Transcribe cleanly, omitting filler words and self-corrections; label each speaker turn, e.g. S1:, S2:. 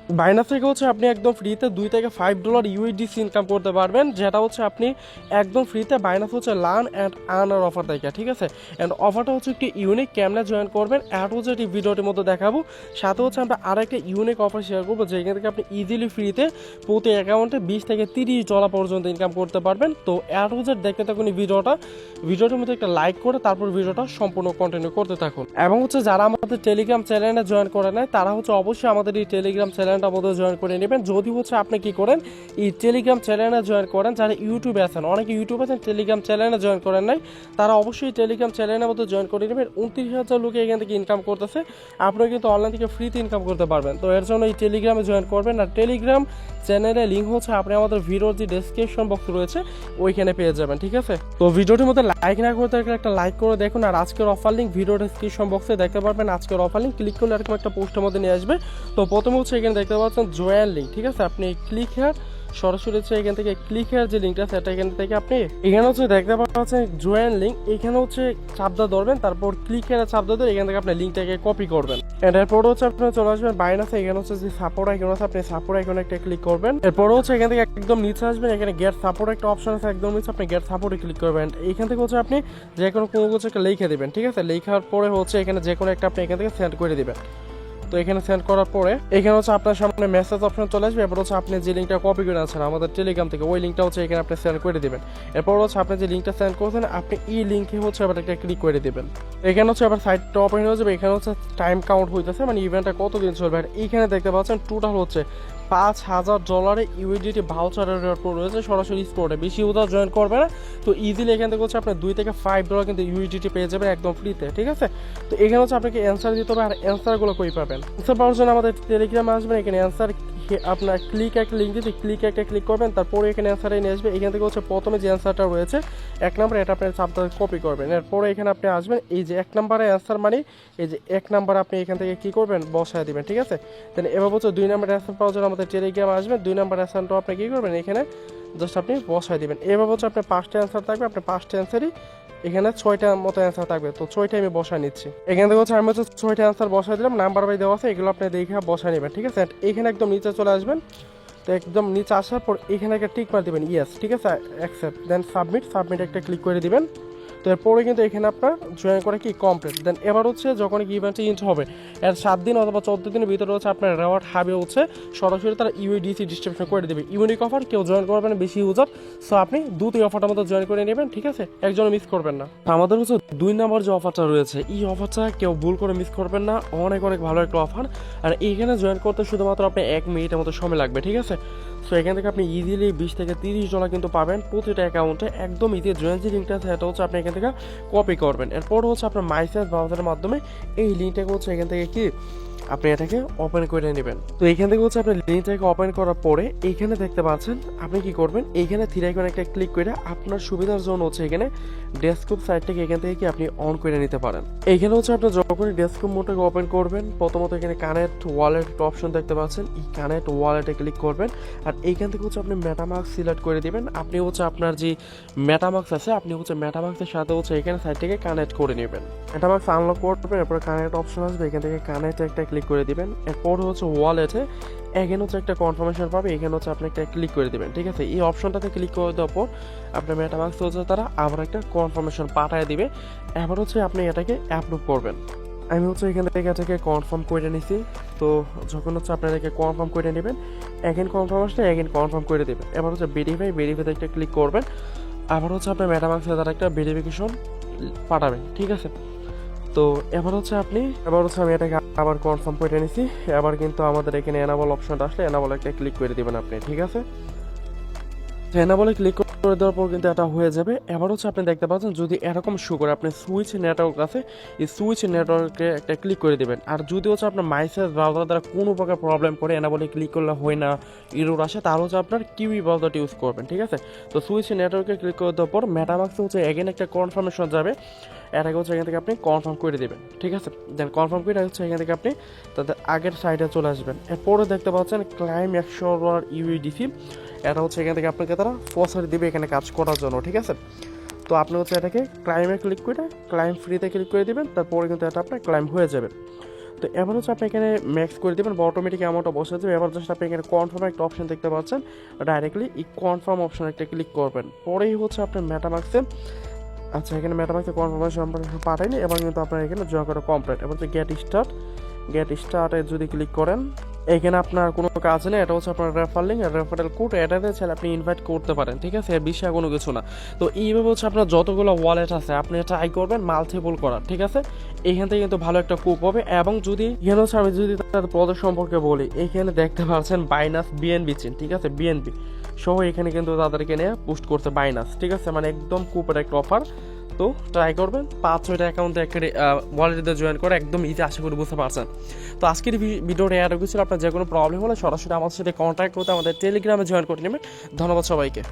S1: Binance থেকে হচ্ছে আপনি একদম ফ্রিতে $2 থেকে $5 ইউএসডিসি ইনকাম করতে পারবেন, যেটা হচ্ছে আপনি একদম ফ্রিতে বাইনান্স হচ্ছে লার্ন অ্যান্ড আর্নার অফার থেকে, ঠিক আছে। অ্যান্ড অফারটা হচ্ছে একটি ইউনিক, কেমনে জয়েন করবেন অ্যাড হচ্ছে একটি ভিডিওটির মধ্যে দেখাবো। সাথে হচ্ছে আমরা আরেকটা ইউনিক অফার শেয়ার করবো, যেখান থেকে আপনি ইজিলি ফ্রিতে প্রতি অ্যাকাউন্টে $20 থেকে $30 পর্যন্ত ইনকাম করতে পারবেন। তো অ্যাড হচ্ছে দেখতে থাকুন এই ভিডিওটির মধ্যে একটা লাইক করে তারপর ভিডিওটা সম্পূর্ণ কন্টিনিউ করতে থাকুন। এবং হচ্ছে যারা আমাদের টেলিগ্রাম চ্যানেলে জয়েন করে নেয় তারা হচ্ছে অবশ্যই আমাদের এই টেলিগ্রাম চ্যানেলটা মধ্যে জয়েন করে নেবেন। যদি হচ্ছে আপনি কি করেন এই টেলিগ্রাম চ্যানেলে জয়েন করেন, যারা ইউটিউবে আছেন, অনেকে ইউটিউবে আছেন টেলিগ্রাম চ্যানেলে জয়েন করেন নাই, তারা অবশ্যই টেলিগ্রাম চ্যানেলের মধ্যে জয়েন করে নেবেন। 29,000 লোকে এখান থেকে ইনকাম করতেছে, আপনারা কিন্তু অনলাইন থেকে ফ্রিতে ইনকাম করতে পারবেন। তো এর জন্য এই টেলিগ্রামে জয়েন করবেন। আর টেলিগ্রাম চ্যানেলের লিঙ্ক হচ্ছে আপনি আমাদের ভিডিওর যে ডেসক্রিপশন বক্স রয়েছে ওইখানে পেয়ে যাবেন, ঠিক আছে। তো ভিডিওটির মধ্যে লাইক না করতে একটা লাইক করে দেখুন। আর আজকের অফার লিঙ্ক ভিডিও ডেসক্রিপশন বক্সে দেখতে পারবেন। আজকের অফার লিঙ্ক ক্লিক করলে এরকম একটা পোস্টের মধ্যে নিয়ে আসবে। তো প্রথমে হচ্ছে এখানে দেখতে পাচ্ছেন জয়েন লিঙ্ক, ঠিক আছে। আপনি ক্লিক হেয়ার সরাসরি হচ্ছে এখান থেকে ক্লিক হেয়ার যে লিঙ্কটা সেটা এখান থেকে আপনি এখানে হচ্ছে দেখতে পাচ্ছেন জয়েন লিঙ্ক, এখানে হচ্ছে চাপদা ধরবেন, তারপর ক্লিক হেয়ার চাপদা ধরে এখান থেকে আপনি লিঙ্কটাকে কপি করবেন। এরপর হচ্ছে আপনি চলে আসবেন বাইনান্সে, এখানে হচ্ছে যে সাপোর্ট আইকন আছে আপনি সাপোর্ট আইকনে একটা ক্লিক করবেন। এরপর হচ্ছে এখান থেকে একদম নিচে আসবেন, এখানে গেট সাপোর্ট একটা অপশন আছে একদম নিচে, আপনি গেট সাপোর্টে ক্লিক করবেন। এখান থেকে হচ্ছে আপনি যে কোনো কিছু একটা লিখে দেবেন, ঠিক আছে। লেখার পরে হচ্ছে এখানে যে কোনো একটা আপনি এখান থেকে সেন্ড করে দিবেন। তো এখানে সেন্ড করার পরে এখানে হচ্ছে আপনার সামনে মেসেজ অপশন চলে আসবে। এরপর হচ্ছে আপনি যে লিঙ্কটা কপি করে আছেন আমাদের টেলিগ্রাম থেকে ওই লিঙ্কটা হচ্ছে এখানে আপনি সেন্ড করে দিবেন। এরপর হচ্ছে আপনি যে লিঙ্কটা সেন্ড করছেন আপনি এই লিঙ্কে হচ্ছে আবার একটা ক্লিক করে দিবেন। এখানে হচ্ছে আবার সাইটটা ওপেন হয়ে যাবে, এখানে হচ্ছে টাইম কাউন্ট হইতেছে, মানে ইভেন্টটা কতদিন চলবে। আর এইখানে দেখতে পাচ্ছেন টোটাল হচ্ছে $5,000 ইউএসডিটি ভাউচারের উপর রয়েছে সরাসরি স্পোর্টে। বেশি ইউজার জয়েন করবে না, তো ইজিলি এখান থেকে হচ্ছে আপনার $2 থেকে $5 কিন্তু ইউএসডিটি পেয়ে যাবেন একদম ফ্রিতে, ঠিক আছে। তো এখানে হচ্ছে আপনাকে অ্যান্সার দিতে হবে। আর অ্যান্সারগুলো কই পাবেন? অ্যান্সার পাওয়ার জন্য আমাদের টেলিগ্রামে আসবেন, এখানে অ্যান্সার আপনার ক্লিক একটা লিঙ্ক দিতে ক্লিক একটা ক্লিক করবেন, তারপরে এখানে অ্যান্সারে নিয়ে আসবে। এখান থেকে হচ্ছে প্রথমে যে অ্যান্সারটা রয়েছে 1 নম্বর, এটা আপনি চাপটা কপি করবেন। এরপরে এখানে আপনি আসবেন, এই যে 1 নম্বরে অ্যান্সার মানে এই যে 1 নম্বর আপনি এখান থেকে কি করবেন বসায় দিবেন, ঠিক আছে। তাহলে এবার হচ্ছে 2 নম্বর অ্যান্সার পাওয়ার জন্য আমাদের টেলিগ্রামে আসবেন, 2 নম্বর অ্যান্সারটা আপনি কি করবেন এখানে জাস্ট আপনি বসায় দিবেন। এবার হচ্ছে আপনার 5টা অ্যান্সার থাকবে, আপনি 5টা অ্যান্সারই এখানে 6টা মতো অ্যান্সার থাকবে, তো 6টা আমি বসায় নিচ্ছি। এখান থেকে হচ্ছে আমি হচ্ছে 6টা অ্যান্সার বসায় দিলাম, নাম্বার বাই দেওয়া আছে, এগুলো আপনি দেখে বসায় নেবেন, ঠিক আছে। এখানে একদম নিচে চলে আসবেন। তো একদম নিচে আসার পর এখানে একটা টিক মার দিবেন, ইয়েস, ঠিক আছে, অ্যাকসেপ্ট, দেন সাবমিট একটা ক্লিক করে দিবেন। তো এরপরে কিন্তু এখানে আপনার জয়েন করে কি কমপ্লিট। দেন এবার হচ্ছে যখন ইভেন্টে ইন্ট হবে এর 7 দিন অথবা 14 দিনের ভিতরে হচ্ছে আপনার রেওয়ার্ড হাবে হচ্ছে সরাসরি তারা ইউএডিসি ডিস্ট্রিবিউশন করে দেবে। ইউনিক অফার, কেউ জয়েন করবেন বেশি ইউজার, সো আপনি দুটোই অফারটার মধ্যে জয়েন করে নেবেন, ঠিক আছে, একজনও মিস করবেন না। আমাদের হচ্ছে 2 নম্বর যে অফারটা রয়েছে এই অফারটা কেউ ভুল করে মিস করবেন না, অনেক ভালো একটা অফার। আর এইখানে জয়েন করতে শুধুমাত্র আপনি 1 মিনিটের মতো সময় লাগবে, ঠিক আছে। সো এখান থেকে আপনি ইজিলি $20 থেকে $30 কিন্তু পাবেন প্রতিটা অ্যাকাউন্টে, একদম ইজি। জয়েন যে লিঙ্কটা আছে সেটা হচ্ছে আপনি এখান থেকে কপি করবেন। এরপর হচ্ছে আপনার মাইসেন্স ব্রাউজারের মাধ্যমে এই লিঙ্কটাকে হচ্ছে এখান থেকে কি আপনি এটাকে ওপেন করে নেবেন। তো এখান থেকে হচ্ছে আপনি লিঙ্কটাকে ওপেন করার পরে এইখানে দেখতে পাচ্ছেন আপনি কি করবেন, এইখানে থ্রি আইকনে একটা ক্লিক করে আপনার সুবিধার জন্য হচ্ছে এখানে ডেস্কটপ সাইটটাকে এখান থেকে কি আপনি অন করে নিতে পারেন। এইখানে হচ্ছে আপনি যখনই ডেস্কটপ মোডটাকে ওপেন করবেন প্রথমত এখানে কানেক্ট ওয়ালেট অপশন দেখতে পাচ্ছেন, এই কানেক্ট ওয়ালেটে ক্লিক করবেন। আর এইখান থেকে হচ্ছে আপনি মেটামাস্ক সিলেক্ট করে দিবেন। আপনি হচ্ছে আপনার যে মেটামাস্ক আছে আপনি হচ্ছে মেটামাস্কের সাথে হচ্ছে এখানে সাইটটাকে কানেক্ট করে নেবেন। মেটামাস্ক আনলক করবেন, এরপর কানেক্ট অপশন আসবে, এখান থেকে কানেক্ট একটা ক্লিক করে দিবেন। এরপর হচ্ছে ওয়ালেটে এখানে হচ্ছে একটা কনফার্মেশন পাবে, এখানে হচ্ছে আপনি একটা ক্লিক করে দিবেন, ঠিক আছে। এই অপশনটাতে ক্লিক করে দেওয়ার পর আপনার মেটামাস্ক হচ্ছে তারা আবার একটা কনফার্মেশন পাঠিয়ে দিবে। এবার হচ্ছে আপনি এটাকে অ্যাপ্রুভ করবেন। আমি হচ্ছে এখান থেকে এটাকে কনফার্ম করে নিছি। তো যখন হচ্ছে আপনারা এটাকে কনফার্ম করে নেবেন, এগেন কনফার্ম আসলে এগেন কনফার্ম করে দেবেন। এবার হচ্ছে ভেরিফাইতে একটা ক্লিক করবেন। আবার হচ্ছে আপনার মেটামাস্কে তারা একটা ভেরিফিকেশন পাঠাবেন, ঠিক আছে। তো এবার হচ্ছে আমি এটাকে আবার কনফার্ম করে নিছি। এবার কিন্তু আমাদের এখানে এনাবল অপশনটা আসলে এনাবল একটা ক্লিক করে দিবেন আপনি, ঠিক আছে। এনাবলে ক্লিক করে দেওয়ার পর কিন্তু এটা হয়ে যাবে। এবার হচ্ছে আপনি দেখতে পাচ্ছেন যদি এরকম শো করে আপনি সুইচ নেটওয়ার্ক আছে, এই সুইচ নেটওয়ার্কে একটা ক্লিক করে দিবেন। আর যদি হচ্ছে আপনার মাইসেস ব্রাউজার দ্বারা কোনো প্রকার প্রবলেম করে এনাবলে ক্লিক করলে হয় না, এরর আসে, তাহলে হচ্ছে আপনার কিউই ব্রাউজারটা ইউজ করবেন, ঠিক আছে। তো সুইচ নেটওয়ার্কে ক্লিক করে দেওয়ার পর মেটামাক্সে হচ্ছে এগেন একটা কনফার্মেশন যাবে, এটাকে হচ্ছে এখান থেকে আপনি কনফার্ম করে দেবেন, ঠিক আছে। দেন কনফার্ম করে হচ্ছে এখান থেকে আপনি তাদের আগের সাইডে চলে আসবেন। এরপরে দেখতে পাচ্ছেন ক্লাইম $100 ইউএডিসি, এটা হচ্ছে এখান থেকে আপনাকে তারা ফসরি দিবে এখানে কাজ করার জন্য, ঠিক আছে। তো আপনি হচ্ছে এটাকে ক্লাইমে ক্লিক করে ক্লাইম ফ্রিতে ক্লিক করে দিবেন, তারপরে কিন্তু এটা আপনার ক্লাইম হয়ে যাবে। তো এবার হচ্ছে আপনি এখানে ম্যাক্স করে দেবেন বা অটোমেটিক অ্যামাউন্টটা বসে যাবে। এবার জাস্ট আপনি এখানে কনফার্ম একটা অপশন দেখতে পাচ্ছেন, ডাইরেক্টলি এই কনফার্ম অপশন একটা ক্লিক করবেন। পরেই হচ্ছে আপনার মেটামাক্সে, আচ্ছা এখানে মেটামাক্সে কনফার্মেশন আপনাকে পাঠায়নি, এবার কিন্তু আপনার এখানে জয়েন করা কমপ্লিট। এবার হচ্ছে গেট স্টার্টে যদি ক্লিক করেন, এখানে আপনার কোনো কাজ নেই, এটা হচ্ছে আপনার রেফার লিঙ্ক আর রেফারেল কোড, এটাতে চাইলে আপনি ইনভাইট করতে পারেন, ঠিক আছে, এর বিষয়ে কোনো কিছু না। তো এইভাবে হচ্ছে আপনার যতগুলো ওয়ালেট আছে আপনি ট্রাই করবেন মাল্টিপল করার, ঠিক আছে। এইখান থেকে কিন্তু ভালো একটা কুপ হবে। এবং যদি এখানে হচ্ছে আমি যদি তাদের প্রজেক্ট সম্পর্কে বলি, এখানে দেখতে পাচ্ছেন বাইনাস বিএনবি চিন, ঠিক আছে, বিএনবি সহ এখানে কিন্তু তাদেরকে নিয়ে পোস্ট করছে বাইনাস, ঠিক আছে, মানে একদম কুপের একটা অফার। তো ট্রাই করবেন 5-6টা অ্যাকাউন্টে একটা ওয়ালেটে জয়েন করে একদম ইজি, আশা করি বুঝতে পারছেন। তো আজকের ভিডিওটা এর কিছু, আপনার যে কোনো প্রবলেম হলে সরাসরি আমাদের সাথে কন্ট্যাক্ট করতে আমাদের টেলিগ্রামে জয়েন করে নেবেন। ধন্যবাদ সবাইকে।